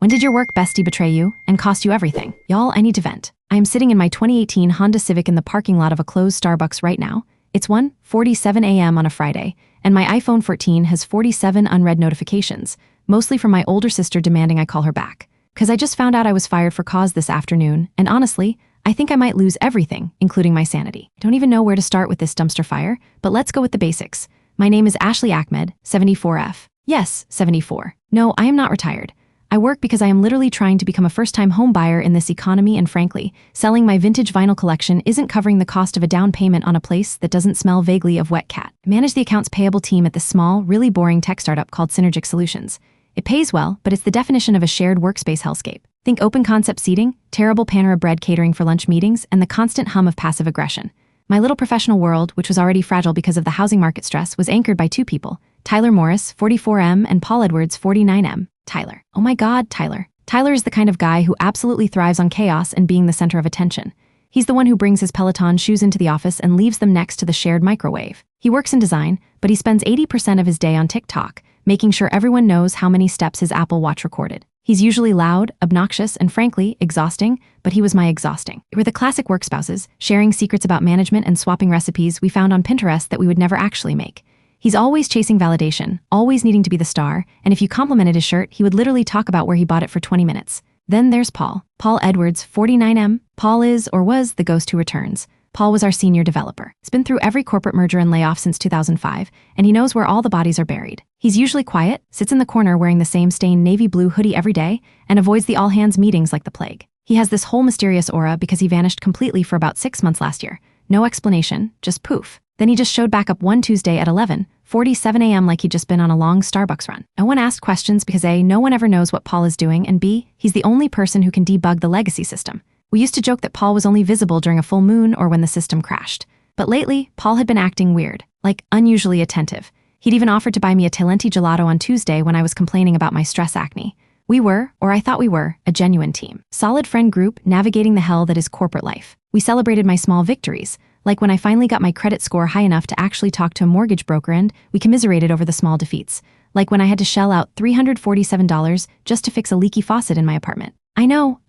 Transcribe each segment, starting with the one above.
When did your work bestie betray you and cost you everything? Y'all, I need to vent. I am sitting in my 2018 Honda Civic in the parking lot of a closed Starbucks right now. It's 1:47 a.m. on a Friday, and my iPhone 14 has 47 unread notifications, mostly from my older sister demanding I call her back. Because I just found out I was fired for cause this afternoon, and honestly, I think I might lose everything, including my sanity. I don't even know where to start with this dumpster fire, but let's go with the basics. My name is Ashley Ahmed, 74F. Yes, 74. No, I am not retired. I work because I am literally trying to become a first-time home buyer in this economy, and frankly, selling my vintage vinyl collection isn't covering the cost of a down payment on a place that doesn't smell vaguely of wet cat. I manage the accounts payable team at this small, really boring tech startup called Synergic Solutions. It pays well, but it's the definition of a shared workspace hellscape. Think open concept seating, terrible Panera Bread catering for lunch meetings, and the constant hum of passive aggression. My little professional world, which was already fragile because of the housing market stress, was anchored by two people, Tyler Morris, 44M, and Paul Edwards, 49M. Tyler. Oh my God, Tyler. Tyler is the kind of guy who absolutely thrives on chaos and being the center of attention. He's the one who brings his Peloton shoes into the office and leaves them next to the shared microwave. He works in design, but he spends 80% of his day on TikTok, making sure everyone knows how many steps his Apple Watch recorded. He's usually loud, obnoxious, and frankly, exhausting, but he was my exhausting. We're the classic work spouses, sharing secrets about management and swapping recipes we found on Pinterest that we would never actually make. He's always chasing validation, always needing to be the star, and if you complimented his shirt, he would literally talk about where he bought it for 20 minutes. Then there's Paul. Paul Edwards, 49M. Paul is, or was, the ghost who returns. Paul was our senior developer. He's been through every corporate merger and layoff since 2005, and he knows where all the bodies are buried. He's usually quiet, sits in the corner wearing the same stained navy blue hoodie every day, and avoids the all-hands meetings like the plague. He has this whole mysterious aura because he vanished completely for about 6 months last year. No explanation, just poof. Then he just showed back up one Tuesday at 11:47 a.m. like he'd just been on a long Starbucks run. No one asked questions because A, no one ever knows what Paul is doing, and B, he's the only person who can debug the legacy system. We used to joke that Paul was only visible during a full moon or when the system crashed. But lately, Paul had been acting weird, like unusually attentive. He'd even offered to buy me a Talenti gelato on Tuesday when I was complaining about my stress acne. We were, or I thought we were, a genuine team. Solid friend group navigating the hell that is corporate life. We celebrated my small victories, like when I finally got my credit score high enough to actually talk to a mortgage broker, and we commiserated over the small defeats, like when I had to shell out $347 just to fix a leaky faucet in my apartment. I know,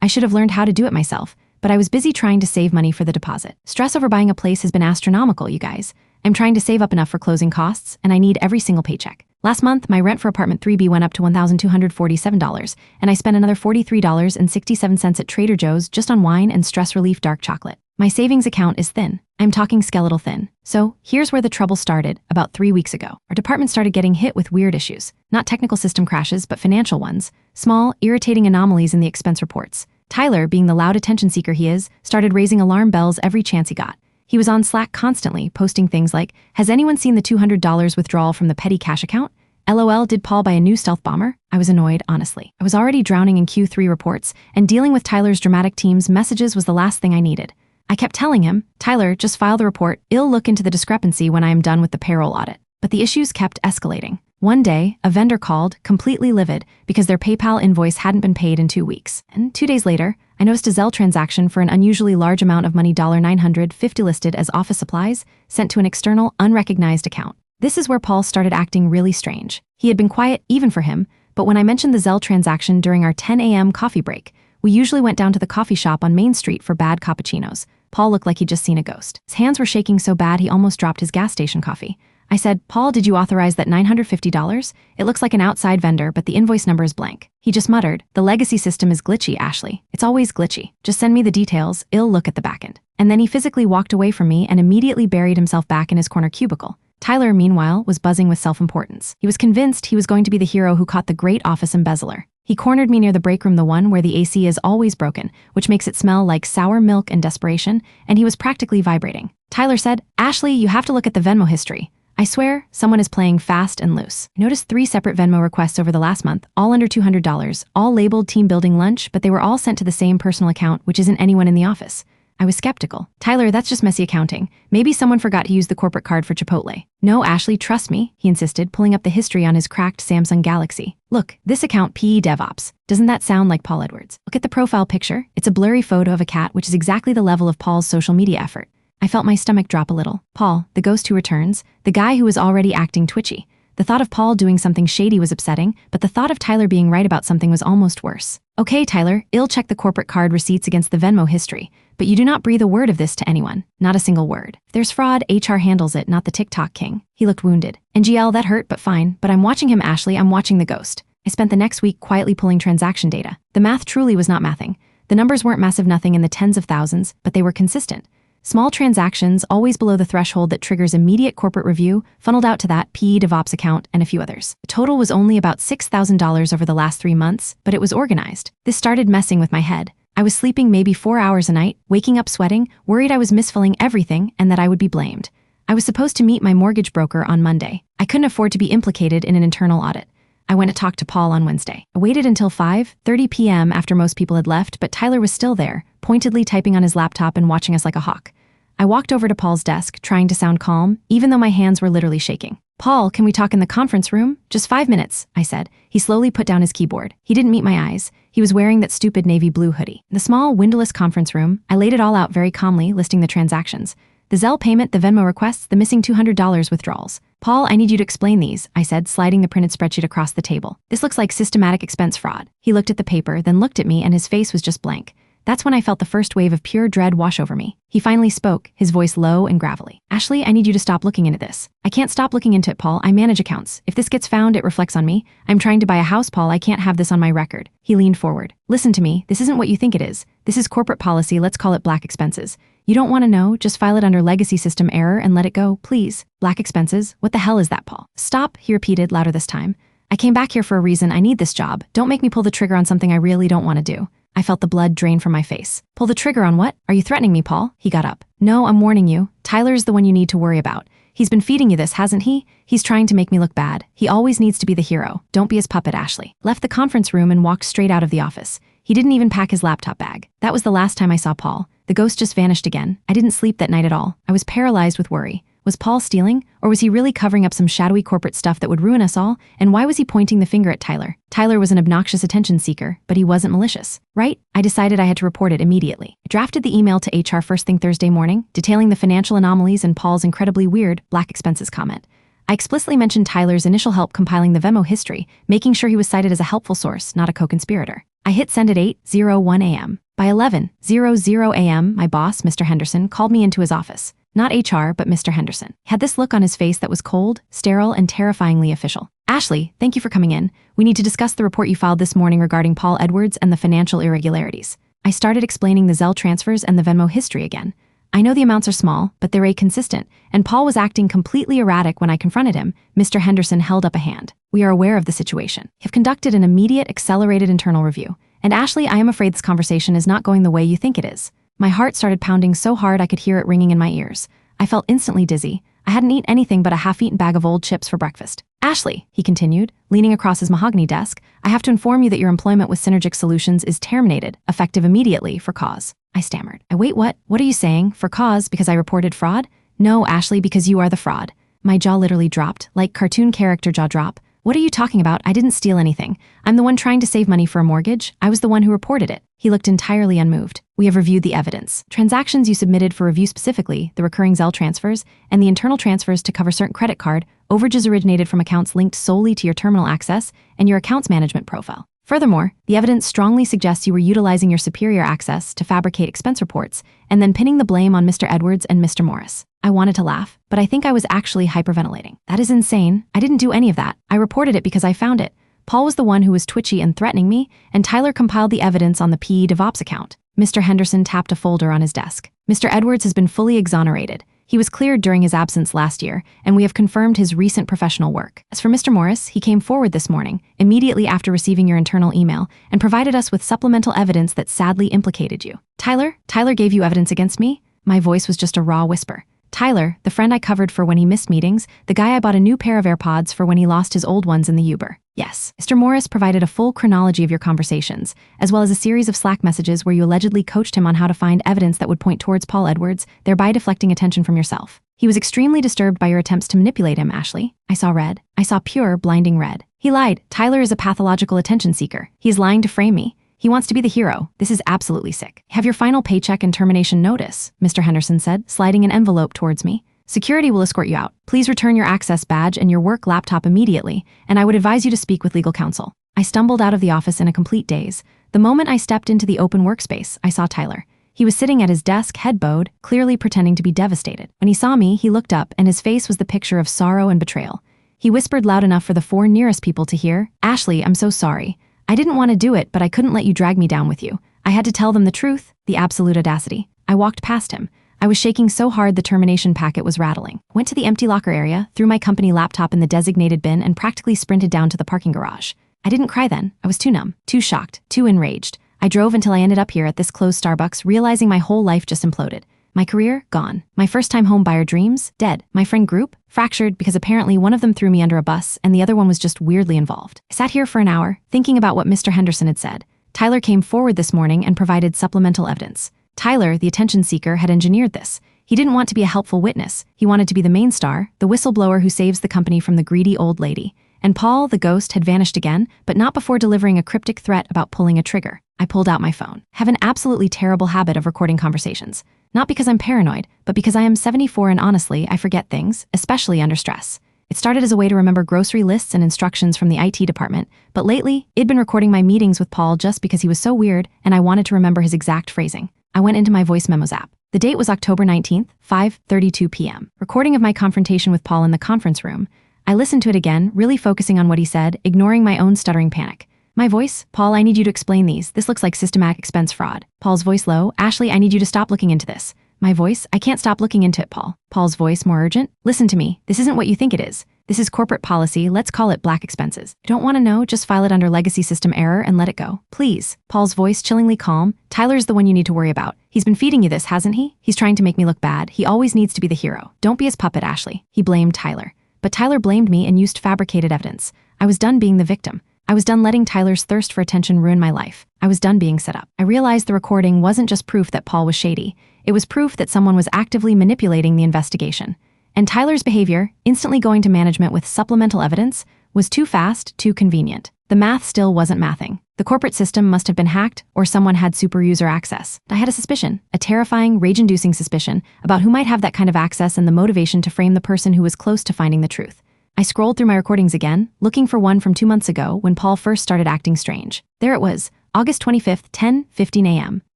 I should have learned how to do it myself, but I was busy trying to save money for the deposit. Stress over buying a place has been astronomical, you guys. I'm trying to save up enough for closing costs, and I need every single paycheck. Last month, my rent for apartment 3B went up to $1,247, and I spent another $43.67 at Trader Joe's just on wine and stress relief dark chocolate. My savings account is thin. I'm talking skeletal thin. So here's where the trouble started about 3 weeks ago. Our department started getting hit with weird issues. Not technical system crashes, but financial ones. Small, irritating anomalies in the expense reports. Tyler, being the loud attention seeker he is, started raising alarm bells every chance he got. He was on Slack constantly, posting things like, "Has anyone seen the $200 withdrawal from the petty cash account? LOL, did Paul buy a new stealth bomber?" I was annoyed, honestly. I was already drowning in Q3 reports, and dealing with Tyler's dramatic team's messages was the last thing I needed. I kept telling him, "Tyler, just file the report. I'll look into the discrepancy when I am done with the payroll audit." But the issues kept escalating. One day, a vendor called, completely livid, because their PayPal invoice hadn't been paid in 2 weeks. And 2 days later, I noticed a Zelle transaction for an unusually large amount of money, $950 listed as office supplies, sent to an external, unrecognized account. This is where Paul started acting really strange. He had been quiet, even for him, but when I mentioned the Zelle transaction during our 10 a.m. coffee break, we usually went down to the coffee shop on Main Street for bad cappuccinos. Paul looked like he'd just seen a ghost. His hands were shaking so bad he almost dropped his gas station coffee. I said, "Paul, did you authorize that $950? It looks like an outside vendor, but the invoice number is blank." He just muttered, "The legacy system is glitchy, Ashley. It's always glitchy. Just send me the details, I'll look at the backend." And then he physically walked away from me and immediately buried himself back in his corner cubicle. Tyler, meanwhile, was buzzing with self-importance. He was convinced he was going to be the hero who caught the great office embezzler. He cornered me near the break room, the one where the AC is always broken, which makes it smell like sour milk and desperation, and he was practically vibrating. Tyler said, "Ashley, you have to look at the Venmo history. I swear, someone is playing fast and loose." I noticed 3 separate Venmo requests over the last month, all under $200, all labeled team building lunch, but they were all sent to the same personal account, which isn't anyone in the office. I was skeptical. "Tyler, that's just messy accounting. Maybe someone forgot to use the corporate card for Chipotle." "No, Ashley, trust me," he insisted, pulling up the history on his cracked Samsung Galaxy. "Look, this account PE DevOps. Doesn't that sound like Paul Edwards? Look at the profile picture. It's a blurry photo of a cat, which is exactly the level of Paul's social media effort." I felt my stomach drop a little. Paul, the ghost who returns, the guy who was already acting twitchy. The thought of Paul doing something shady was upsetting, but the thought of Tyler being right about something was almost worse. Okay, Tyler, I'll check the corporate card receipts against the Venmo history, but you do not breathe a word of this to anyone. Not a single word. If there's fraud, HR handles it, not the TikTok king. He looked wounded. NGL, that hurt, but fine. But I'm watching him, Ashley. I'm watching the ghost. I spent the next week quietly pulling transaction data. The math truly was not mathing. The numbers weren't massive nothing in the tens of thousands, but they were consistent. Small transactions, always below the threshold that triggers immediate corporate review, funneled out to that PE DevOps account and a few others. The total was only about $6,000 over the last 3 months, but it was organized. This started messing with my head. I was sleeping maybe 4 hours a night, waking up sweating, worried I was misfilling everything and that I would be blamed. I was supposed to meet my mortgage broker on Monday. I couldn't afford to be implicated in an internal audit. I went to talk to Paul on Wednesday. I waited until 5:30 p.m. after most people had left, but Tyler was still there, pointedly typing on his laptop and watching us like a hawk. I walked over to Paul's desk, trying to sound calm, even though my hands were literally shaking. Paul, can we talk in the conference room? Just 5 minutes, I said. He slowly put down his keyboard. He didn't meet my eyes. He was wearing that stupid navy blue hoodie. In the small, windowless conference room, I laid it all out very calmly, listing the transactions. The Zelle payment, the Venmo requests, the missing $200 withdrawals. Paul, I need you to explain these, I said, sliding the printed spreadsheet across the table. This looks like systematic expense fraud. He looked at the paper, then looked at me, and his face was just blank. That's when I felt the first wave of pure dread wash over me. He finally spoke, his voice low and gravelly. Ashley, I need you to stop looking into this. I can't stop looking into it, Paul. I manage accounts. If this gets found, it reflects on me. I'm trying to buy a house, Paul. I can't have this on my record. He leaned forward. Listen to me. This isn't what you think it is. This is corporate policy. Let's call it black expenses. You don't want to know? Just file it under legacy system error and let it go, please. Black expenses? What the hell is that, Paul? Stop, he repeated, louder this time. I came back here for a reason. I need this job. Don't make me pull the trigger on something I really don't want to do. I felt the blood drain from my face. Pull the trigger on what? Are you threatening me, Paul? He got up. No, I'm warning you. Tyler's the one you need to worry about. He's been feeding you this, hasn't he? He's trying to make me look bad. He always needs to be the hero. Don't be his puppet, Ashley. Left the conference room and walked straight out of the office. He didn't even pack his laptop bag. That was the last time I saw Paul. The ghost just vanished again. I didn't sleep that night at all. I was paralyzed with worry. Was Paul stealing? Or was he really covering up some shadowy corporate stuff that would ruin us all? And why was he pointing the finger at Tyler? Tyler was an obnoxious attention seeker, but he wasn't malicious, right? I decided I had to report it immediately. I drafted the email to HR first thing Thursday morning, detailing the financial anomalies and Paul's incredibly weird black expenses comment. I explicitly mentioned Tyler's initial help compiling the Venmo history, making sure he was cited as a helpful source, not a co-conspirator. I hit send at 8:01 a.m. By 11:00 a.m., my boss, Mr. Henderson, called me into his office. Not HR, but Mr. Henderson. He had this look on his face that was cold, sterile, and terrifyingly official. Ashley, thank you for coming in. We need to discuss the report you filed this morning regarding Paul Edwards and the financial irregularities. I started explaining the Zelle transfers and the Venmo history again. I know the amounts are small, but they're inconsistent, and Paul was acting completely erratic when I confronted him. Mr. Henderson held up a hand. We are aware of the situation. Have conducted an immediate, accelerated internal review. And Ashley, I am afraid this conversation is not going the way you think it is. My heart started pounding so hard I could hear it ringing in my ears. I felt instantly dizzy. I hadn't eaten anything but a half-eaten bag of old chips for breakfast. Ashley, he continued, leaning across his mahogany desk, I have to inform you that your employment with Synergic Solutions is terminated, effective immediately, for cause. I stammered. Wait, what? What are you saying? For cause because I reported fraud? No, Ashley, because you are the fraud. My jaw literally dropped, like cartoon character jaw drop. What are you talking about? I didn't steal anything. I'm the one trying to save money for a mortgage. I was the one who reported it. He looked entirely unmoved. We have reviewed the evidence. Transactions you submitted for review, specifically the recurring Zelle transfers and the internal transfers to cover certain credit card, overages originated from accounts linked solely to your terminal access and your accounts management profile. Furthermore, the evidence strongly suggests you were utilizing your superior access to fabricate expense reports and then pinning the blame on Mr. Edwards and Mr. Morris. I wanted to laugh, but I think I was actually hyperventilating. That is insane. I didn't do any of that. I reported it because I found it. Paul was the one who was twitchy and threatening me, and Tyler compiled the evidence on the PE DevOps account. Mr. Henderson tapped a folder on his desk. Mr. Edwards has been fully exonerated. He was cleared during his absence last year, and we have confirmed his recent professional work. As for Mr. Morris, he came forward this morning, immediately after receiving your internal email, and provided us with supplemental evidence that sadly implicated you. Tyler gave you evidence against me? My voice was just a raw whisper. Tyler, the friend I covered for when he missed meetings, the guy I bought a new pair of AirPods for when he lost his old ones in the Uber. Yes. Mr. Morris provided a full chronology of your conversations, as well as a series of Slack messages where you allegedly coached him on how to find evidence that would point towards Paul Edwards, thereby deflecting attention from yourself. He was extremely disturbed by your attempts to manipulate him, Ashley. I saw red. I saw pure, blinding red. He lied. Tyler is a pathological attention seeker. He is lying to frame me. He wants to be the hero. This is absolutely sick. Have your final paycheck and termination notice, Mr. Henderson said, sliding an envelope towards me. Security will escort you out. Please return your access badge and your work laptop immediately, and I would advise you to speak with legal counsel. I stumbled out of the office in a complete daze. The moment I stepped into the open workspace, I saw Tyler. He was sitting at his desk, head bowed, clearly pretending to be devastated. When he saw me, he looked up, and his face was the picture of sorrow and betrayal. He whispered loud enough for the 4 nearest people to hear, "Ashley, I'm so sorry. I didn't want to do it, but I couldn't let you drag me down with you." I had to tell them the truth, the absolute audacity. I walked past him. I was shaking so hard the termination packet was rattling. Went to the empty locker area, threw my company laptop in the designated bin, and practically sprinted down to the parking garage. I didn't cry then. I was too numb, too shocked, too enraged. I drove until I ended up here at this closed Starbucks, realizing my whole life just imploded. My career, gone. My first-time home buyer dreams, dead. My friend group, fractured because apparently one of them threw me under a bus and the other one was just weirdly involved. I sat here for an hour, thinking about what Mr. Henderson had said. Tyler came forward this morning and provided supplemental evidence. Tyler, the attention seeker, had engineered this. He didn't want to be a helpful witness. He wanted to be the main star, the whistleblower who saves the company from the greedy old lady. And Paul, the ghost, had vanished again, but not before delivering a cryptic threat about pulling a trigger. I pulled out my phone. I have an absolutely terrible habit of recording conversations. Not because I'm paranoid, but because I am 74 and honestly, I forget things, especially under stress. It started as a way to remember grocery lists and instructions from the IT department, but lately, I'd been recording my meetings with Paul just because he was so weird and I wanted to remember his exact phrasing. I went into my voice memos app. The date was October 19th, 5:32 p.m. Recording of my confrontation with Paul in the conference room. I listened to it again, really focusing on what he said, ignoring my own stuttering panic. My voice, "Paul, I need you to explain these. This looks like systematic expense fraud." Paul's voice low, "Ashley, I need you to stop looking into this." My voice, "I can't stop looking into it, Paul." Paul's voice, more urgent, "Listen to me. This isn't what you think it is. This is corporate policy. Let's call it black expenses. You don't want to know, just file it under legacy system error and let it go. Please." Paul's voice, chillingly calm, "Tyler's the one you need to worry about. He's been feeding you this, hasn't he? He's trying to make me look bad. He always needs to be the hero. Don't be his puppet, Ashley." He blamed Tyler. But Tyler blamed me and used fabricated evidence. I was done being the victim. I was done letting Tyler's thirst for attention ruin my life. I was done being set up. I realized the recording wasn't just proof that Paul was shady. It was proof that someone was actively manipulating the investigation. And Tyler's behavior, instantly going to management with supplemental evidence, was too fast, too convenient. The math still wasn't mathing. The corporate system must have been hacked, or someone had super user access. I had a suspicion, a terrifying, rage-inducing suspicion, about who might have that kind of access and the motivation to frame the person who was close to finding the truth. I scrolled through my recordings again, looking for one from 2 months ago when Paul first started acting strange. There it was, August 25th, 10:15 a.m.,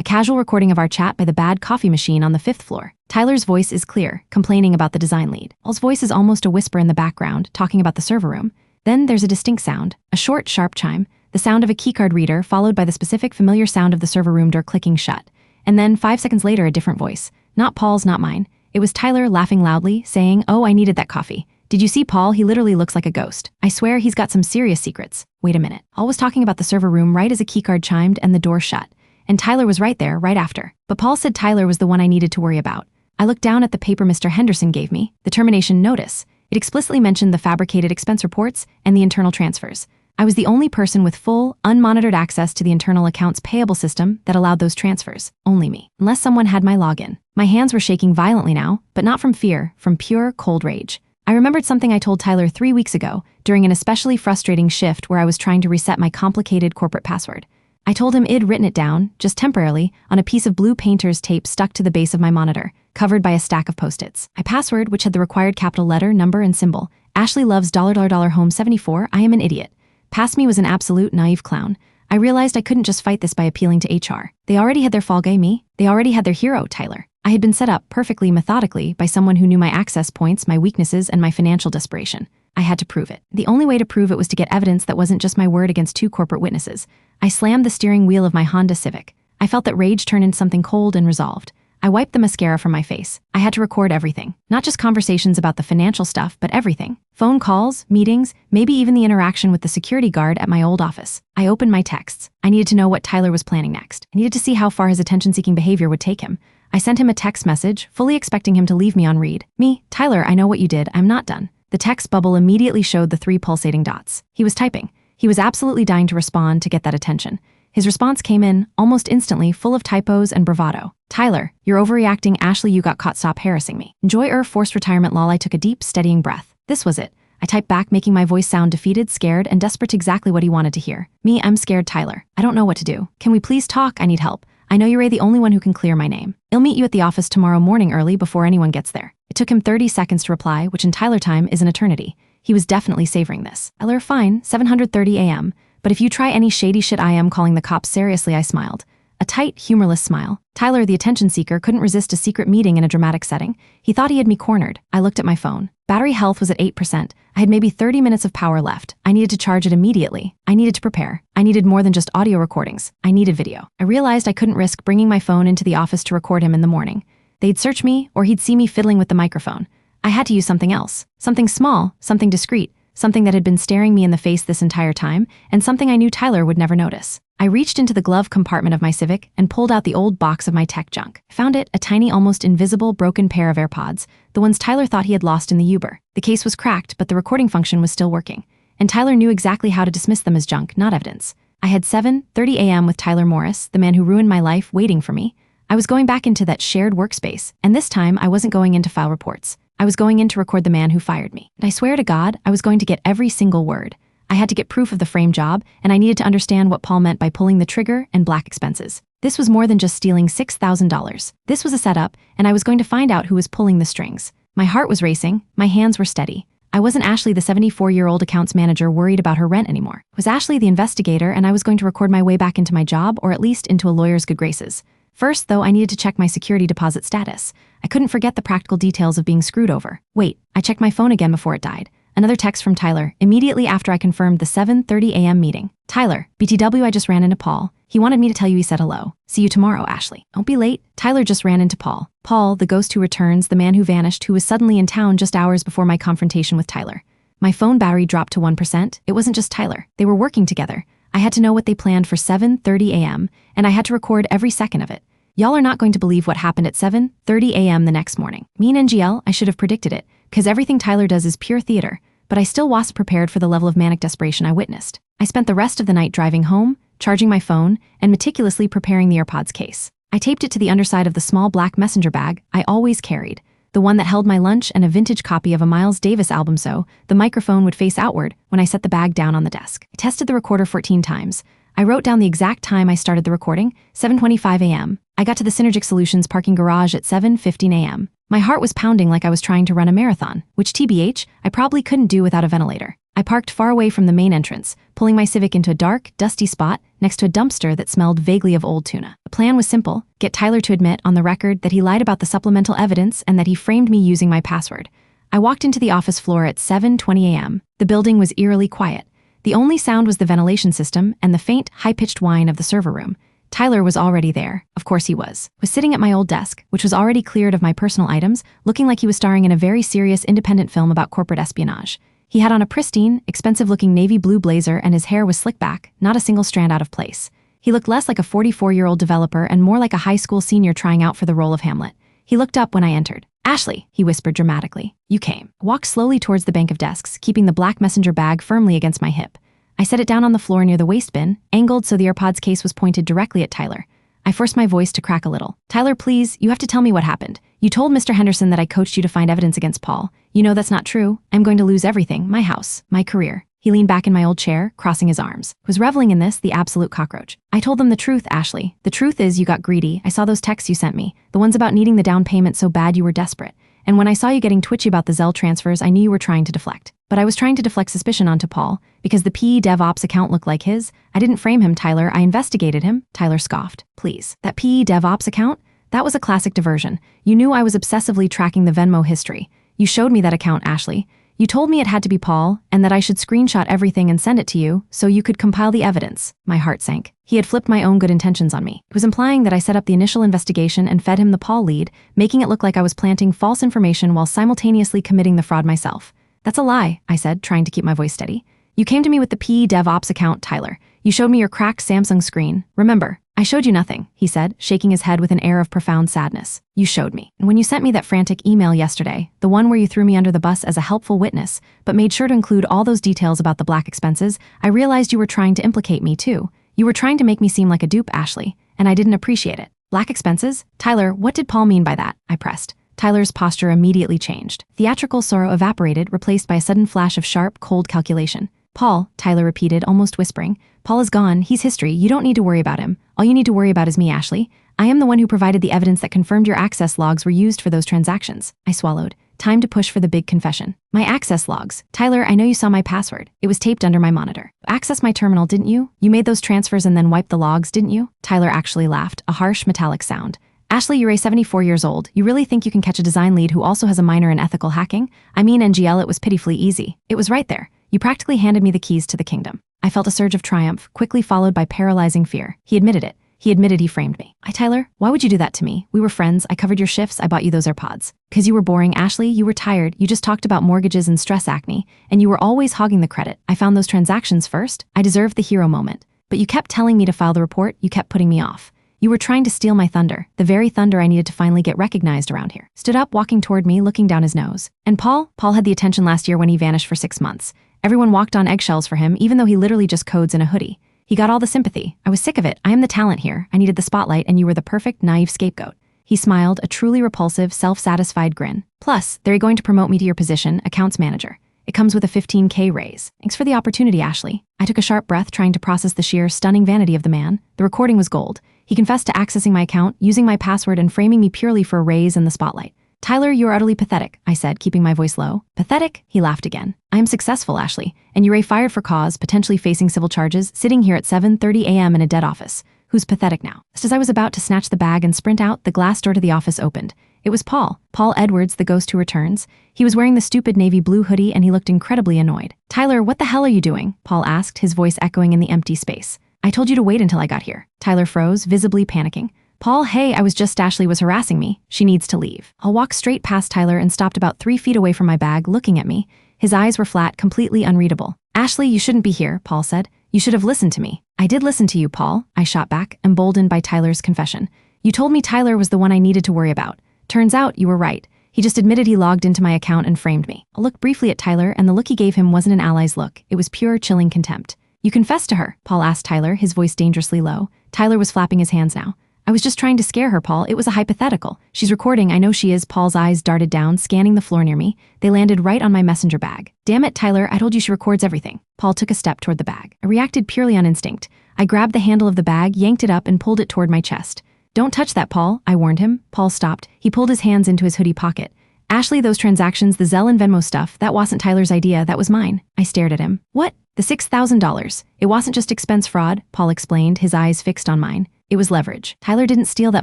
a casual recording of our chat by the bad coffee machine on the 5th floor. Tyler's voice is clear, complaining about the design lead. Paul's voice is almost a whisper in the background, talking about the server room. Then there's a distinct sound, a short, sharp chime, the sound of a keycard reader followed by the specific familiar sound of the server room door clicking shut. And then 5 seconds later, a different voice. Not Paul's, not mine. It was Tyler laughing loudly, saying, "Oh, I needed that coffee. Did you see Paul? He literally looks like a ghost. I swear he's got some serious secrets." Wait a minute. Paul was talking about the server room right as a keycard chimed and the door shut. And Tyler was right there, right after. But Paul said Tyler was the one I needed to worry about. I looked down at the paper Mr. Henderson gave me, the termination notice. It explicitly mentioned the fabricated expense reports and the internal transfers. I was the only person with full, unmonitored access to the internal accounts payable system that allowed those transfers. Only me. Unless someone had my login. My hands were shaking violently now, but not from fear, from pure, cold rage. I remembered something I told Tyler 3 weeks ago, during an especially frustrating shift where I was trying to reset my complicated corporate password. I told him I'd written it down, just temporarily, on a piece of blue painter's tape stuck to the base of my monitor, covered by a stack of Post-its. My password, which had the required capital letter, number, and symbol, Ashley loves $home 74, I am an idiot. Past me was an absolute naive clown. I realized I couldn't just fight this by appealing to HR. They already had their fall guy, me. They already had their hero, Tyler. I had been set up perfectly methodically by someone who knew my access points, my weaknesses, and my financial desperation. I had to prove it. The only way to prove it was to get evidence that wasn't just my word against 2 corporate witnesses. I slammed the steering wheel of my Honda Civic. I felt that rage turn into something cold and resolved. I wiped the mascara from my face. I had to record everything. Not just conversations about the financial stuff, but everything. Phone calls, meetings, maybe even the interaction with the security guard at my old office. I opened my texts. I needed to know what Tyler was planning next. I needed to see how far his attention-seeking behavior would take him. I sent him a text message, fully expecting him to leave me on read. "Me, Tyler, I know what you did. I'm not done." The text bubble immediately showed the 3 pulsating dots. He was typing. He was absolutely dying to respond to get that attention. His response came in, almost instantly, full of typos and bravado. "Tyler, you're overreacting. Ashley, you got caught. Stop harassing me. Enjoy forced retirement lol." I took a deep, steadying breath. This was it. I typed back, making my voice sound defeated, scared, and desperate, exactly what he wanted to hear. "Me, I'm scared, Tyler. I don't know what to do. Can we please talk? I need help. I know you're the only one who can clear my name." "I'll meet you at the office tomorrow morning early before anyone gets there." It took him 30 seconds to reply, which in Tyler time is an eternity. He was definitely savoring this. "Eller, fine, 7:30 a.m. But if you try any shady shit I am calling the cops seriously," I smiled. A tight, humorless smile. Tyler, the attention seeker, couldn't resist a secret meeting in a dramatic setting. He thought he had me cornered. I looked at my phone. Battery health was at 8%. I had maybe 30 minutes of power left. I needed to charge it immediately. I needed to prepare. I needed more than just audio recordings. I needed video. I realized I couldn't risk bringing my phone into the office to record him in the morning. They'd search me, or he'd see me fiddling with the microphone. I had to use something else. Something small, something discreet, something that had been staring me in the face this entire time, and something I knew Tyler would never notice. I reached into the glove compartment of my Civic and pulled out the old box of my tech junk. I found it, a tiny, almost invisible, broken pair of AirPods, the ones Tyler thought he had lost in the Uber. The case was cracked, but the recording function was still working. And Tyler knew exactly how to dismiss them as junk, not evidence. I had 7:30 a.m. with Tyler Morris, the man who ruined my life, waiting for me. I was going back into that shared workspace, and this time I wasn't going in to file reports. I was going in to record the man who fired me. And I swear to God, I was going to get every single word. I had to get proof of the frame job, and I needed to understand what Paul meant by pulling the trigger and black expenses. This was more than just stealing $6,000. This was a setup, and I was going to find out who was pulling the strings. My heart was racing, my hands were steady. I wasn't Ashley, the 74-year-old accounts manager worried about her rent anymore. I was Ashley, the investigator, and I was going to record my way back into my job, or at least into a lawyer's good graces. First, though, I needed to check my security deposit status. I couldn't forget the practical details of being screwed over. Wait, I checked my phone again before it died. Another text from Tyler, immediately after I confirmed the 7:30 a.m. meeting. "Tyler, BTW, I just ran into Paul. He wanted me to tell you he said hello. See you tomorrow, Ashley. Don't be late." Tyler just ran into Paul. Paul, the ghost who returns, the man who vanished, who was suddenly in town just hours before my confrontation with Tyler. My phone battery dropped to 1%. It wasn't just Tyler. They were working together. I had to know what they planned for 7:30 a.m., and I had to record every second of it. Y'all are not going to believe what happened at 7:30 a.m. the next morning. Me and NGL, I should have predicted it, because everything Tyler does is pure theater, but I still wasn't prepared for the level of manic desperation I witnessed. I spent the rest of the night driving home, charging my phone, and meticulously preparing the AirPods case. I taped it to the underside of the small black messenger bag I always carried, the one that held my lunch and a vintage copy of a Miles Davis album so the microphone would face outward when I set the bag down on the desk. I tested the recorder 14 times. I wrote down the exact time I started the recording, 7:25 a.m. I got to the Synergic Solutions parking garage at 7:15 a.m. My heart was pounding like I was trying to run a marathon, which TBH, I probably couldn't do without a ventilator. I parked far away from the main entrance, pulling my Civic into a dark, dusty spot next to a dumpster that smelled vaguely of old tuna. The plan was simple: get Tyler to admit on the record that he lied about the supplemental evidence and that he framed me using my password. I walked into the office floor at 7:20 a.m. The building was eerily quiet. The only sound was the ventilation system and the faint, high-pitched whine of the server room. Tyler was already there. Of course he was sitting at my old desk, which was already cleared of my personal items, looking like he was starring in a very serious independent film about corporate espionage. He had on a pristine, expensive-looking navy blue blazer and his hair was slicked back, not a single strand out of place. He looked less like a 44-year-old developer and more like a high school senior trying out for the role of Hamlet. He looked up when I entered. "Ashley," he whispered dramatically. "You came." I walked slowly towards the bank of desks, keeping the black messenger bag firmly against my hip. I set it down on the floor near the waste bin, angled so the AirPods case was pointed directly at Tyler. I forced my voice to crack a little. "Tyler, please, you have to tell me what happened. You told Mr. Henderson that I coached you to find evidence against Paul. You know that's not true. I'm going to lose everything, my house, my career." He leaned back in my old chair, crossing his arms. Was reveling in this, the absolute cockroach. "I told them the truth, Ashley. The truth is you got greedy. I saw those texts you sent me, the ones about needing the down payment so bad you were desperate. And when I saw you getting twitchy about the Zelle transfers, I knew you were trying to deflect. But I was trying to deflect suspicion onto Paul, because the PE DevOps account looked like his. I didn't frame him, Tyler. I investigated him." Tyler scoffed. "Please. That PE DevOps account? That was a classic diversion. You knew I was obsessively tracking the Venmo history. You showed me that account, Ashley. You told me it had to be Paul, and that I should screenshot everything and send it to you, so you could compile the evidence." My heart sank. He had flipped my own good intentions on me. It was implying that I set up the initial investigation and fed him the Paul lead, making it look like I was planting false information while simultaneously committing the fraud myself. "That's a lie," I said, trying to keep my voice steady. "You came to me with the PE DevOps account, Tyler. You showed me your cracked Samsung screen. Remember?" "I showed you nothing," he said, shaking his head with an air of profound sadness. "You showed me. And when you sent me that frantic email yesterday, the one where you threw me under the bus as a helpful witness, but made sure to include all those details about the black expenses, I realized you were trying to implicate me too. You were trying to make me seem like a dupe, Ashley, and I didn't appreciate it." "Black expenses? Tyler, what did Paul mean by that?" I pressed. Tyler's posture immediately changed. Theatrical sorrow evaporated, replaced by a sudden flash of sharp, cold calculation. "Paul," Tyler repeated, almost whispering. "Paul is gone. He's history. You don't need to worry about him. All you need to worry about is me, Ashley. I am the one who provided the evidence that confirmed your access logs were used for those transactions. I swallowed. Time to push for the big confession. My access logs. Tyler, I know you saw my password. It was taped under my monitor. Access my terminal, didn't you? You made those transfers and then wiped the logs, didn't you? Tyler actually laughed, a harsh metallic sound. Ashley, you're 74 years old. You really think you can catch a design lead who also has a minor in ethical hacking? I mean, NGL, it was pitifully easy. It was right there. You practically handed me the keys to the kingdom. I felt a surge of triumph, quickly followed by paralyzing fear. He admitted it. He admitted he framed me. Tyler, why would you do that to me? We were friends. I covered your shifts. I bought you those AirPods. 'Cause you were boring, Ashley. You were tired. You just talked about mortgages and stress acne, and you were always hogging the credit. I found those transactions first. I deserved the hero moment. But you kept telling me to file the report. You kept putting me off. You were trying to steal my thunder, the very thunder I needed to finally get recognized around here. Stood up, walking toward me, looking down his nose. And Paul had the attention last year when he vanished for 6 months. Everyone walked on eggshells for him, even though he literally just codes in a hoodie. He got all the sympathy. I was sick of it. I am the talent here. I needed the spotlight, and you were the perfect, naive scapegoat. He smiled, a truly repulsive, self-satisfied grin. Plus, they're going to promote me to your position, accounts manager. It comes with a 15K raise. Thanks for the opportunity, Ashley. I took a sharp breath, trying to process the sheer, stunning vanity of the man. The recording was gold. He confessed to accessing my account, using my password, and framing me purely for a raise and the spotlight. Tyler, you're utterly pathetic, I said, keeping my voice low. Pathetic? He laughed again. I am successful, Ashley, and you're fired for cause, potentially facing civil charges, sitting here at 7:30 a.m. in a dead office. Who's pathetic now? Just as I was about to snatch the bag and sprint out, the glass door to the office opened. It was Paul Edwards, the ghost who returns. He was wearing the stupid navy blue hoodie and he looked incredibly annoyed. Tyler, what the hell are you doing? Paul asked, his voice echoing in the empty space. I told you to wait until I got here. Tyler froze, visibly panicking. Paul, hey, I was just Ashley was harassing me. She needs to leave. I'll walk straight past Tyler and stopped about 3 feet away from my bag, looking at me. His eyes were flat, completely unreadable. Ashley, you shouldn't be here, Paul said. You should have listened to me. I did listen to you, Paul, I shot back, emboldened by Tyler's confession. You told me Tyler was the one I needed to worry about. Turns out you were right. He just admitted he logged into my account and framed me. I looked briefly at Tyler, and the look he gave him wasn't an ally's look. It was pure, chilling contempt. You confessed to her, Paul asked Tyler, his voice dangerously low. Tyler was flapping his hands now. I was just trying to scare her, Paul. It was a hypothetical. She's recording. I know she is. Paul's eyes darted down, scanning the floor near me. They landed right on my messenger bag. Damn it, Tyler, I told you she records everything. Paul took a step toward the bag. I reacted purely on instinct. I grabbed the handle of the bag, yanked it up, and pulled it toward my chest. Don't touch that, Paul, I warned him. Paul stopped. He pulled his hands into his hoodie pocket. Ashley, those transactions, the Zelle and Venmo stuff, that wasn't Tyler's idea, that was mine. I stared at him. What? The $6,000. It wasn't just expense fraud, Paul explained, his eyes fixed on mine. It was leverage. Tyler didn't steal that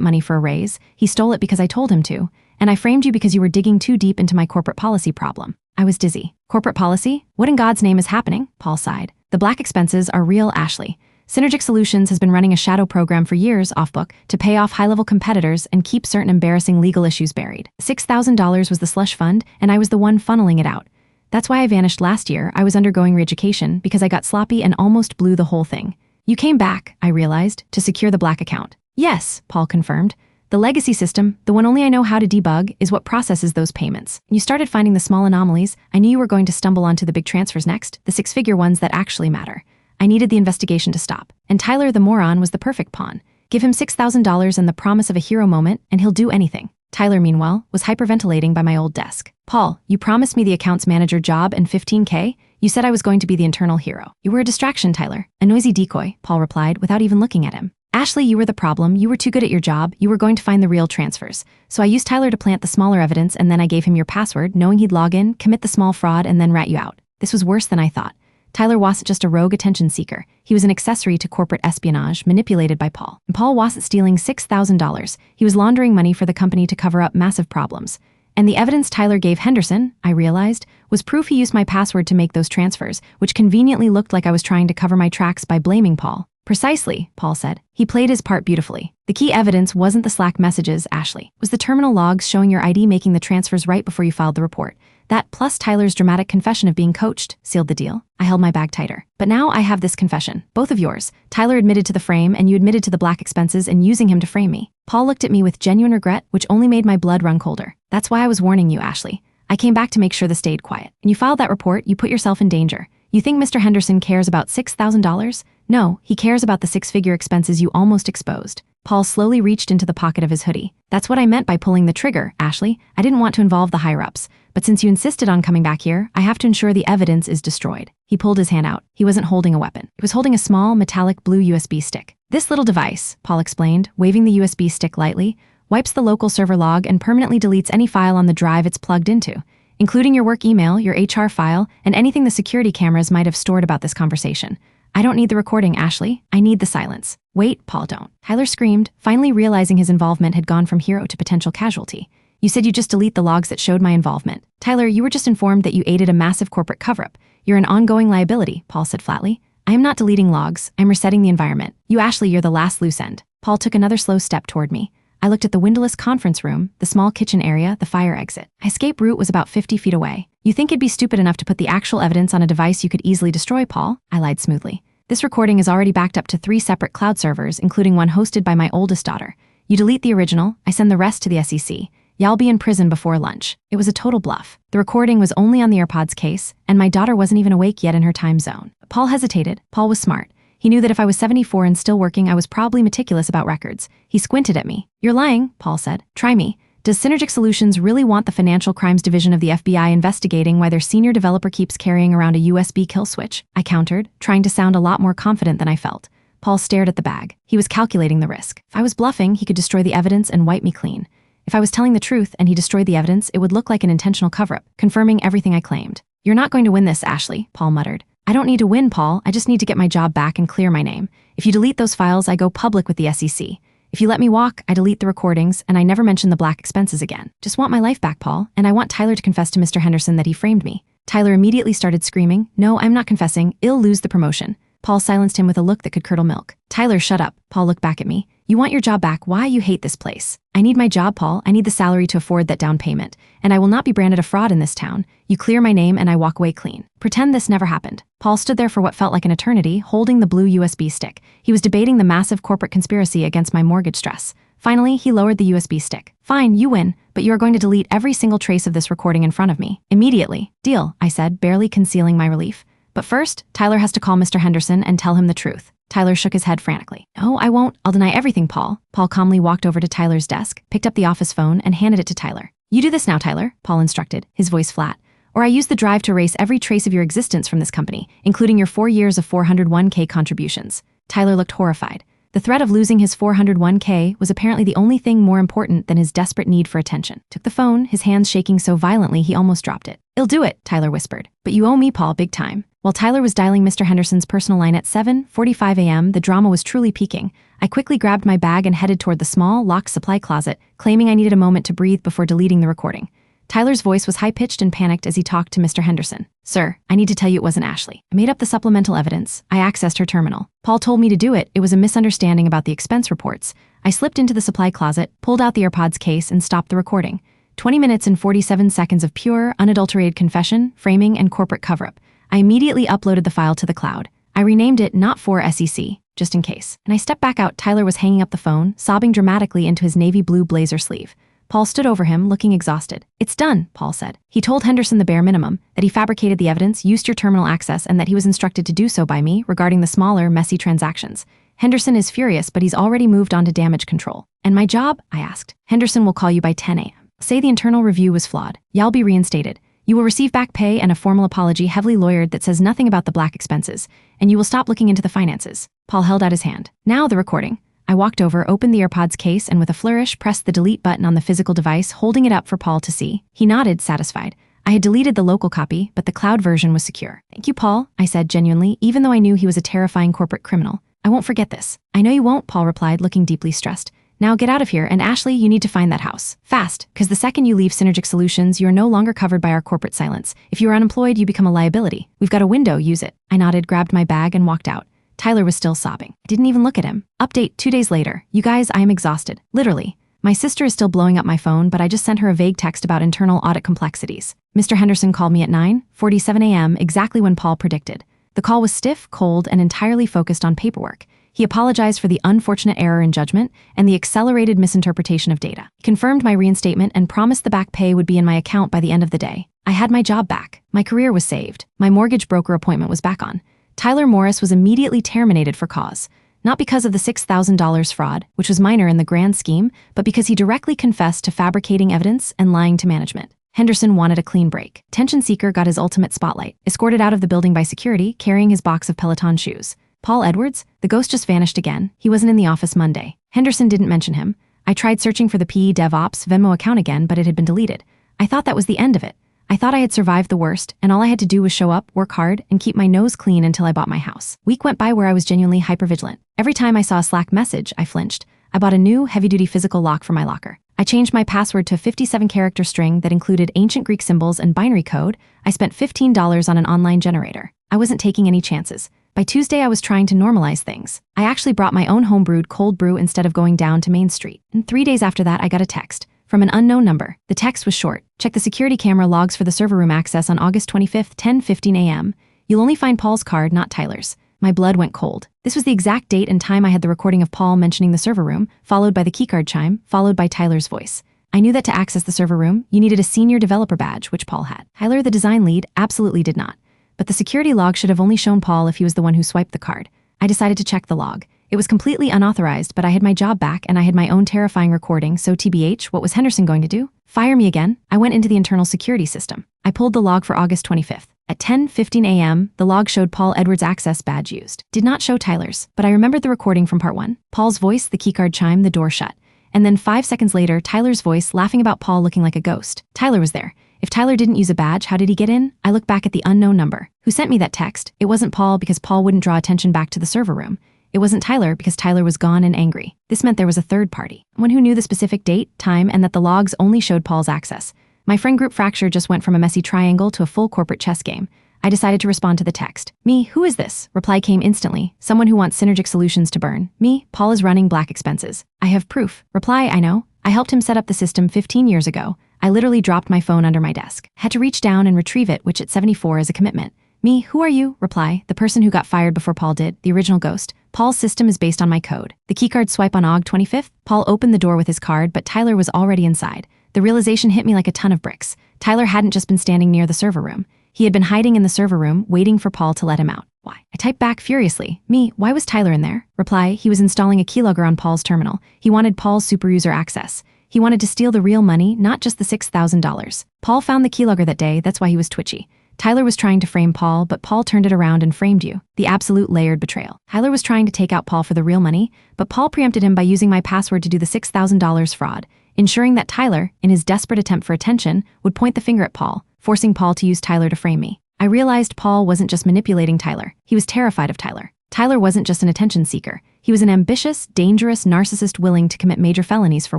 money for a raise. He stole it because I told him to. And I framed you because you were digging too deep into my corporate policy problem. I was dizzy. Corporate policy? What in God's name is happening? Paul sighed. The black expenses are real, Ashley. Synergic Solutions has been running a shadow program for years off-book to pay off high-level competitors and keep certain embarrassing legal issues buried. $6,000 was the slush fund, and I was the one funneling it out. That's why I vanished last year. I was undergoing re-education because I got sloppy and almost blew the whole thing. You came back, I realized, to secure the black account. Yes, Paul confirmed. The legacy system, the one only I know how to debug, is what processes those payments. You started finding the small anomalies. I knew you were going to stumble onto the big transfers next, the 6-figure ones that actually matter. I needed the investigation to stop. And Tyler, the moron, was the perfect pawn. Give him $6,000 and the promise of a hero moment, and he'll do anything. Tyler, meanwhile, was hyperventilating by my old desk. Paul, you promised me the accounts manager job and 15K? You said I was going to be the internal hero. You were a distraction, Tyler. A noisy decoy, Paul replied without even looking at him. Ashley, you were the problem. You were too good at your job. You were going to find the real transfers. So I used Tyler to plant the smaller evidence, and then I gave him your password, knowing he'd log in, commit the small fraud, and then rat you out. This was worse than I thought. Tyler wasn't just a rogue attention seeker. He was an accessory to corporate espionage manipulated by Paul. And Paul wasn't stealing $6,000. He was laundering money for the company to cover up massive problems. And the evidence Tyler gave Henderson, I realized, was proof he used my password to make those transfers, which conveniently looked like I was trying to cover my tracks by blaming Paul. Precisely, Paul said. He played his part beautifully. The key evidence wasn't the Slack messages, Ashley. It was the terminal logs showing your ID making the transfers right before you filed the report. That, plus Tyler's dramatic confession of being coached, sealed the deal. I held my bag tighter. But now I have this confession, both of yours. Tyler admitted to the frame, and you admitted to the black expenses and using him to frame me. Paul looked at me with genuine regret, which only made my blood run colder. That's why I was warning you, Ashley. I came back to make sure this stayed quiet. When you filed that report, you put yourself in danger. You think Mr. Henderson cares about $6,000? No, he cares about the 6-figure expenses you almost exposed. Paul slowly reached into the pocket of his hoodie. That's what I meant by pulling the trigger, Ashley. I didn't want to involve the higher-ups. But since you insisted on coming back here, I have to ensure the evidence is destroyed. He pulled his hand out. He wasn't holding a weapon. He was holding a small, metallic blue USB stick. This little device, Paul explained, waving the USB stick lightly, wipes the local server log and permanently deletes any file on the drive it's plugged into, including your work email, your HR file, and anything the security cameras might have stored about this conversation. I don't need the recording, Ashley. I need the silence. Wait, Paul, don't. Tyler screamed, finally realizing his involvement had gone from hero to potential casualty. You said you just delete the logs that showed my involvement. Tyler, you were just informed that you aided a massive corporate cover-up. You're an ongoing liability, Paul said flatly. I am not deleting logs. I'm resetting the environment. You, Ashley, you're the last loose end. Paul took another slow step toward me. I looked at the windowless conference room, the small kitchen area, the fire exit. My escape route was about 50 feet away. You think it'd be stupid enough to put the actual evidence on a device you could easily destroy, Paul? I lied smoothly. This recording is already backed up to 3 separate cloud servers, including one hosted by my oldest daughter. You delete the original, I send the rest to the SEC. Y'all be in prison before lunch. It was a total bluff. The recording was only on the AirPods case, and my daughter wasn't even awake yet in her time zone. Paul hesitated. Paul was smart. He knew that if I was 74 and still working, I was probably meticulous about records. He squinted at me. You're lying, Paul said. Try me. Does Synergic Solutions really want the Financial Crimes Division of the FBI investigating why their senior developer keeps carrying around a USB kill switch? I countered, trying to sound a lot more confident than I felt. Paul stared at the bag. He was calculating the risk. If I was bluffing, he could destroy the evidence and wipe me clean. If I was telling the truth and he destroyed the evidence, it would look like an intentional cover-up, confirming everything I claimed. You're not going to win this, Ashley, Paul muttered. I don't need to win, Paul. I just need to get my job back and clear my name. If you delete those files, I go public with the SEC. If you let me walk, I delete the recordings, and I never mention the black expenses again. Just want my life back, Paul, and I want Tyler to confess to Mr. Henderson that he framed me. Tyler immediately started screaming, No, I'm not confessing. I'll lose the promotion. Paul silenced him with a look that could curdle milk. Tyler, shut up. Paul looked back at me. You want your job back. Why you hate this place? I need my job, Paul. I need the salary to afford that down payment. And I will not be branded a fraud in this town. You clear my name and I walk away clean. Pretend this never happened. Paul stood there for what felt like an eternity, holding the blue USB stick. He was debating the massive corporate conspiracy against my mortgage stress. Finally, he lowered the USB stick. Fine, you win, but you are going to delete every single trace of this recording in front of me. Immediately. Deal, I said, barely concealing my relief. But first, Tyler has to call Mr. Henderson and tell him the truth. Tyler shook his head frantically. No, I won't. I'll deny everything, Paul. Paul calmly walked over to Tyler's desk, picked up the office phone, and handed it to Tyler. You do this now, Tyler, Paul instructed, his voice flat. Or I use the drive to erase every trace of your existence from this company, including your 4 years of 401k contributions. Tyler looked horrified. The threat of losing his 401k was apparently the only thing more important than his desperate need for attention. Took the phone, his hands shaking so violently he almost dropped it. I'll do it, Tyler whispered. But you owe me, Paul, big time. While Tyler was dialing Mr. Henderson's personal line at 7:45 a.m., the drama was truly peaking. I quickly grabbed my bag and headed toward the small, locked supply closet, claiming I needed a moment to breathe before deleting the recording. Tyler's voice was high-pitched and panicked as he talked to Mr. Henderson. Sir, I need to tell you it wasn't Ashley. I made up the supplemental evidence. I accessed her terminal. Paul told me to do it. It was a misunderstanding about the expense reports. I slipped into the supply closet, pulled out the AirPods case, and stopped the recording. 20 minutes and 47 seconds of pure, unadulterated confession, framing, and corporate cover-up. I immediately uploaded the file to the cloud. I renamed it not for SEC, just in case. And I stepped back out. Tyler was hanging up the phone, sobbing dramatically into his navy blue blazer sleeve. Paul stood over him, looking exhausted. It's done, Paul said. He told Henderson the bare minimum, that he fabricated the evidence, used your terminal access, and that he was instructed to do so by me regarding the smaller, messy transactions. Henderson is furious, but he's already moved on to damage control. And my job? I asked. Henderson will call you by 10 a.m. Say the internal review was flawed. Y'all be reinstated. You will receive back pay and a formal apology heavily lawyered that says nothing about the black expenses, and you will stop looking into the finances. Paul held out his hand. Now the recording. I walked over, opened the AirPods case, and with a flourish pressed the delete button on the physical device, holding it up for Paul to see. He nodded, satisfied. I had deleted the local copy, but the cloud version was secure. Thank you, Paul, I said genuinely, even though I knew he was a terrifying corporate criminal. I won't forget this. I know you won't, Paul replied, looking deeply stressed. Now get out of here, and Ashley, you need to find that house. Fast, because the second you leave Synergic Solutions, you are no longer covered by our corporate silence. If you are unemployed, you become a liability. We've got a window, use it. I nodded, grabbed my bag, and walked out. Tyler was still sobbing. I didn't even look at him. Update 2 days later. You guys, I am exhausted. Literally. My sister is still blowing up my phone, but I just sent her a vague text about internal audit complexities. Mr. Henderson called me at 9:47 a.m., exactly when Paul predicted. The call was stiff, cold, and entirely focused on paperwork. He apologized for the unfortunate error in judgment and the accelerated misinterpretation of data. He confirmed my reinstatement and promised the back pay would be in my account by the end of the day. I had my job back. My career was saved. My mortgage broker appointment was back on. Tyler Morris was immediately terminated for cause. Not because of the $6,000 fraud, which was minor in the grand scheme, but because he directly confessed to fabricating evidence and lying to management. Henderson wanted a clean break. Attention seeker got his ultimate spotlight, escorted out of the building by security, carrying his box of Peloton shoes. Paul Edwards? The ghost just vanished again. He wasn't in the office Monday. Henderson didn't mention him. I tried searching for the PE DevOps Venmo account again, but it had been deleted. I thought that was the end of it. I thought I had survived the worst, and all I had to do was show up, work hard, and keep my nose clean until I bought my house. Week went by where I was genuinely hypervigilant. Every time I saw a Slack message, I flinched. I bought a new, heavy-duty physical lock for my locker. I changed my password to a 57-character string that included ancient Greek symbols and binary code. I spent $15 on an online generator. I wasn't taking any chances. By Tuesday, I was trying to normalize things. I actually brought my own home-brewed cold brew instead of going down to Main Street. And 3 days after that, I got a text from an unknown number. The text was short. Check the security camera logs for the server room access on August 25th, 10:15 a.m. You'll only find Paul's card, not Tyler's. My blood went cold. This was the exact date and time I had the recording of Paul mentioning the server room, followed by the keycard chime, followed by Tyler's voice. I knew that to access the server room, you needed a senior developer badge, which Paul had. Tyler, the design lead, absolutely did not. But the security log should have only shown Paul if he was the one who swiped the card. I decided to check the log. It was completely unauthorized, but I had my job back and I had my own terrifying recording, so TBH, what was Henderson going to do? Fire me again? I went into the internal security system. I pulled the log for August 25th. At 10:15 a.m., the log showed Paul Edwards' access badge used. Did not show Tyler's, but I remembered the recording from part 1. Paul's voice, the keycard chime, the door shut. And then 5 seconds later, Tyler's voice laughing about Paul looking like a ghost. Tyler was there. If Tyler didn't use a badge, how did he get in? I look back at the unknown number. Who sent me that text? It wasn't Paul because Paul wouldn't draw attention back to the server room. It wasn't Tyler because Tyler was gone and angry. This meant there was a third party, one who knew the specific date, time, and that the logs only showed Paul's access. My friend group fracture just went from a messy triangle to a full corporate chess game. I decided to respond to the text. Me, who is this? Reply came instantly. Someone who wants Synergic Solutions to burn. Me, Paul is running black expenses. I have proof. Reply, I know. I helped him set up the system 15 years ago. I literally dropped my phone under my desk. Had to reach down and retrieve it, which at 74 is a commitment. Me, who are you? Reply, the person who got fired before Paul did, the original ghost. Paul's system is based on my code. The keycard swipe on Aug 25th. Paul opened the door with his card, but Tyler was already inside. The realization hit me like a ton of bricks. Tyler hadn't just been standing near the server room. He had been hiding in the server room, waiting for Paul to let him out. Why? I typed back furiously. Me, why was Tyler in there? Reply, he was installing a keylogger on Paul's terminal. He wanted Paul's superuser access. He wanted to steal the real money, not just the $6,000. Paul found the keylogger that day, that's why he was twitchy. Tyler was trying to frame Paul, but Paul turned it around and framed you. The absolute layered betrayal. Tyler was trying to take out Paul for the real money, but Paul preempted him by using my password to do the $6,000 fraud, ensuring that Tyler, in his desperate attempt for attention, would point the finger at Paul, forcing Paul to use Tyler to frame me. I realized Paul wasn't just manipulating Tyler. He was terrified of Tyler. Tyler wasn't just an attention seeker. He was an ambitious, dangerous narcissist willing to commit major felonies for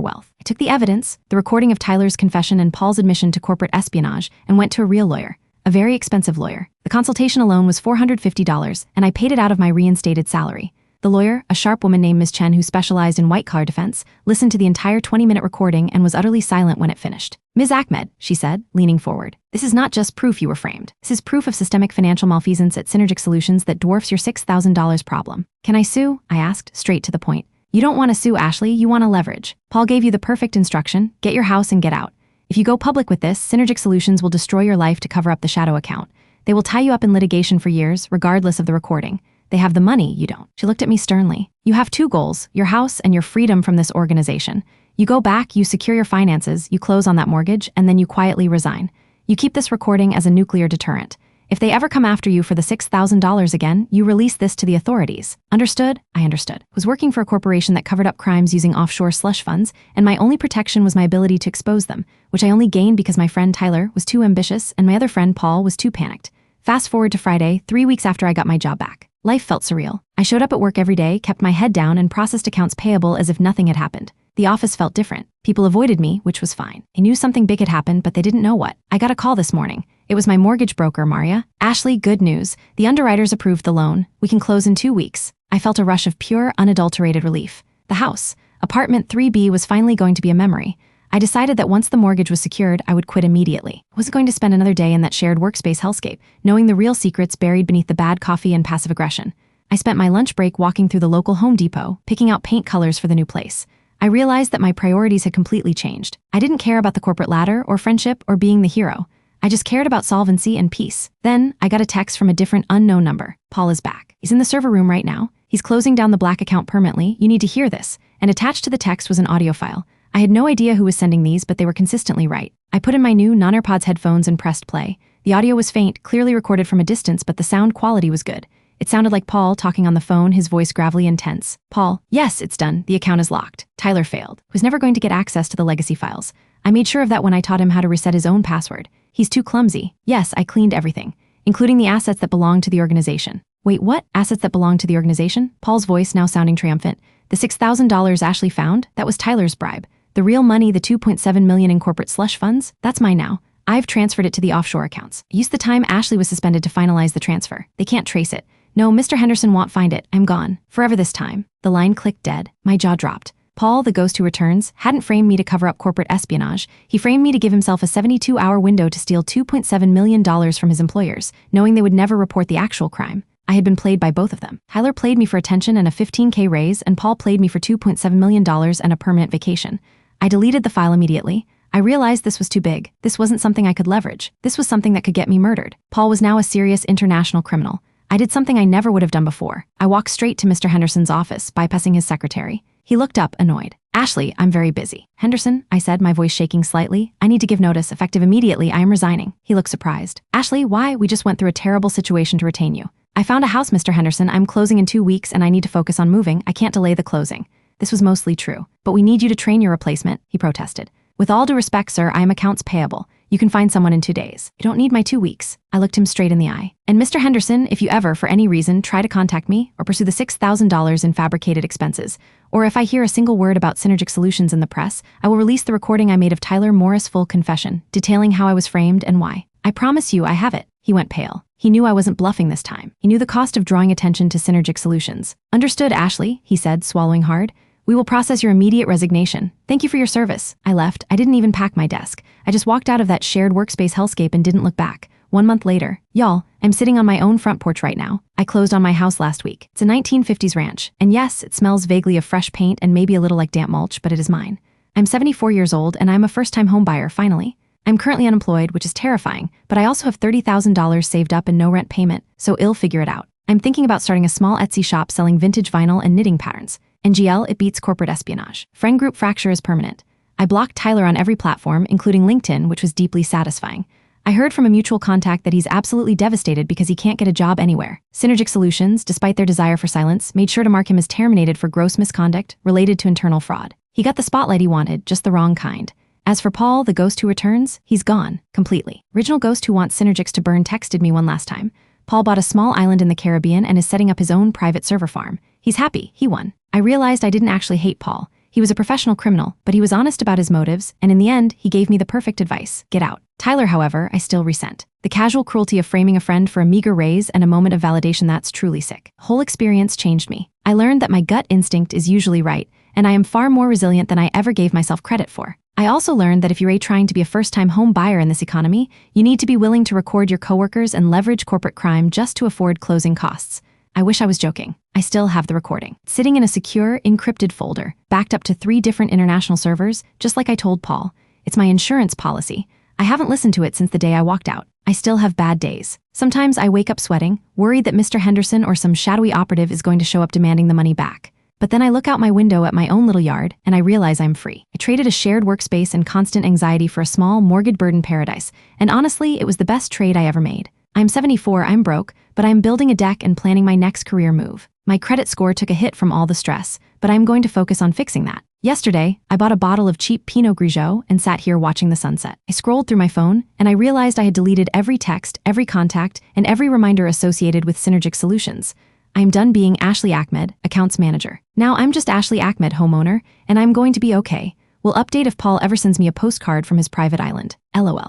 wealth. I took the evidence, the recording of Tyler's confession and Paul's admission to corporate espionage, and went to a real lawyer. A very expensive lawyer. The consultation alone was $450, and I paid it out of my reinstated salary. The lawyer, a sharp woman named Ms. Chen who specialized in white-collar defense, listened to the entire 20-minute recording and was utterly silent when it finished. Ms. Ahmed, she said, leaning forward. This is not just proof you were framed. This is proof of systemic financial malfeasance at Synergic Solutions that dwarfs your $6,000 problem. Can I sue? I asked, straight to the point. You don't want to sue, Ashley, you want to leverage. Paul gave you the perfect instruction. Get your house and get out. If you go public with this, Synergic Solutions will destroy your life to cover up the shadow account. They will tie you up in litigation for years, regardless of the recording. They have the money, you don't. She looked at me sternly. You have 2 goals, your house and your freedom from this organization. You go back, you secure your finances, you close on that mortgage, and then you quietly resign. You keep this recording as a nuclear deterrent. If they ever come after you for the $6,000 again, you release this to the authorities. Understood? I understood. Was working for a corporation that covered up crimes using offshore slush funds, and my only protection was my ability to expose them, which I only gained because my friend Tyler was too ambitious and my other friend Paul was too panicked. Fast forward to Friday, 3 weeks after I got my job back. Life felt surreal. I showed up at work every day, kept my head down, and processed accounts payable as if nothing had happened. The office felt different. People avoided me, which was fine. I knew something big had happened, but they didn't know what. I got a call this morning. It was my mortgage broker, Maria. Ashley, good news. The underwriters approved the loan. We can close in 2 weeks. I felt a rush of pure, unadulterated relief. The house, apartment 3B, was finally going to be a memory. I decided that once the mortgage was secured, I would quit immediately. I wasn't going to spend another day in that shared workspace hellscape, knowing the real secrets buried beneath the bad coffee and passive aggression. I spent my lunch break walking through the local Home Depot, picking out paint colors for the new place. I realized that my priorities had completely changed. I didn't care about the corporate ladder or friendship or being the hero. I just cared about solvency and peace. Then, I got a text from a different unknown number. Paul is back. He's in the server room right now. He's closing down the black account permanently. You need to hear this. And attached to the text was an audio file. I had no idea who was sending these, but they were consistently right. I put in my new non-AirPods headphones and pressed play. The audio was faint, clearly recorded from a distance, but the sound quality was good. It sounded like Paul talking on the phone, his voice gravelly and tense. Paul, yes, it's done. The account is locked. Tyler failed. Was never going to get access to the legacy files. I made sure of that when I taught him how to reset his own password. He's too clumsy. Yes, I cleaned everything, including the assets that belong to the organization. Wait, what? Assets that belong to the organization? Paul's voice now sounding triumphant. The $6,000 Ashley found? That was Tyler's bribe. The real money, the $2.7 million in corporate slush funds? That's mine now. I've transferred it to the offshore accounts. Used the time Ashley was suspended to finalize the transfer. They can't trace it. No, Mr. Henderson won't find it. I'm gone. Forever this time. The line clicked dead. My jaw dropped. Paul, the ghost who returns, hadn't framed me to cover up corporate espionage. He framed me to give himself a 72-hour window to steal $2.7 million from his employers, knowing they would never report the actual crime. I had been played by both of them. Tyler played me for attention and a $15K raise, and Paul played me for $2.7 million and a permanent vacation. I deleted the file immediately. I realized this was too big. This wasn't something I could leverage. This was something that could get me murdered. Paul was now a serious international criminal. I did something I never would have done before. I walked straight to Mr. Henderson's office, bypassing his secretary. He looked up, annoyed. Ashley, I'm very busy. Henderson, I said, my voice shaking slightly. I need to give notice, effective immediately. I am resigning. He looked surprised. Ashley, why? We just went through a terrible situation to retain you. I found a house, Mr. Henderson. I'm closing in 2 weeks and I need to focus on moving. I can't delay the closing. This was mostly true. But we need you to train your replacement, he protested. With all due respect, sir, I am accounts payable. You can find someone in 2 days. You don't need my 2 weeks. I looked him straight in the eye. And Mr. Henderson, if you ever, for any reason, try to contact me or pursue the $6,000 in fabricated expenses, or if I hear a single word about Synergic Solutions in the press, I will release the recording I made of Tyler Morris' full confession, detailing how I was framed and why. I promise you I have it. He went pale. He knew I wasn't bluffing this time. He knew the cost of drawing attention to Synergic Solutions. Understood, Ashley, he said, swallowing hard. We will process your immediate resignation. Thank you for your service. I left. I didn't even pack my desk. I just walked out of that shared workspace hellscape and didn't look back. 1 month later, y'all, I'm sitting on my own front porch right now. I closed on my house last week. It's a 1950s ranch. And yes, it smells vaguely of fresh paint and maybe a little like damp mulch, but it is mine. I'm 74 years old and I'm a first-time home buyer, finally. I'm currently unemployed, which is terrifying, but I also have $30,000 saved up and no rent payment, so I'll figure it out. I'm thinking about starting a small Etsy shop selling vintage vinyl and knitting patterns. NGL, it beats corporate espionage. Friend group fracture is permanent. I blocked Tyler on every platform, including LinkedIn, which was deeply satisfying. I heard from a mutual contact that he's absolutely devastated because he can't get a job anywhere. Synergic Solutions, despite their desire for silence, made sure to mark him as terminated for gross misconduct related to internal fraud. He got the spotlight he wanted, just the wrong kind. As for Paul, the ghost who returns, he's gone, completely. Original ghost who wants Synergics to burn texted me one last time. Paul bought a small island in the Caribbean and is setting up his own private server farm. He's happy, he won. I realized I didn't actually hate Paul. He was a professional criminal, but he was honest about his motives, and in the end, he gave me the perfect advice: get out. Tyler, however, I still resent. The casual cruelty of framing a friend for a meager raise and a moment of validation, that's truly sick. Whole experience changed me. I learned that my gut instinct is usually right, and I am far more resilient than I ever gave myself credit for. I also learned that if you're trying to be a first-time home buyer in this economy, you need to be willing to record your coworkers and leverage corporate crime just to afford closing costs. I wish I was joking. I still have the recording, sitting in a secure, encrypted folder, backed up to 3 different international servers, just like I told Paul. It's my insurance policy. I haven't listened to it since the day I walked out. I still have bad days. Sometimes I wake up sweating, worried that Mr. Henderson or some shadowy operative is going to show up demanding the money back. But then I look out my window at my own little yard, and I realize I'm free. I traded a shared workspace and constant anxiety for a small, mortgage-burdened paradise, and honestly, it was the best trade I ever made. I'm 74, I'm broke, but I'm building a deck and planning my next career move. My credit score took a hit from all the stress, but I'm going to focus on fixing that. Yesterday, I bought a bottle of cheap Pinot Grigio and sat here watching the sunset. I scrolled through my phone, and I realized I had deleted every text, every contact, and every reminder associated with Synergic Solutions. I'm done being Ashley Ahmed, accounts manager. Now I'm just Ashley Ahmed, homeowner, and I'm going to be okay. We'll update if Paul ever sends me a postcard from his private island. LOL.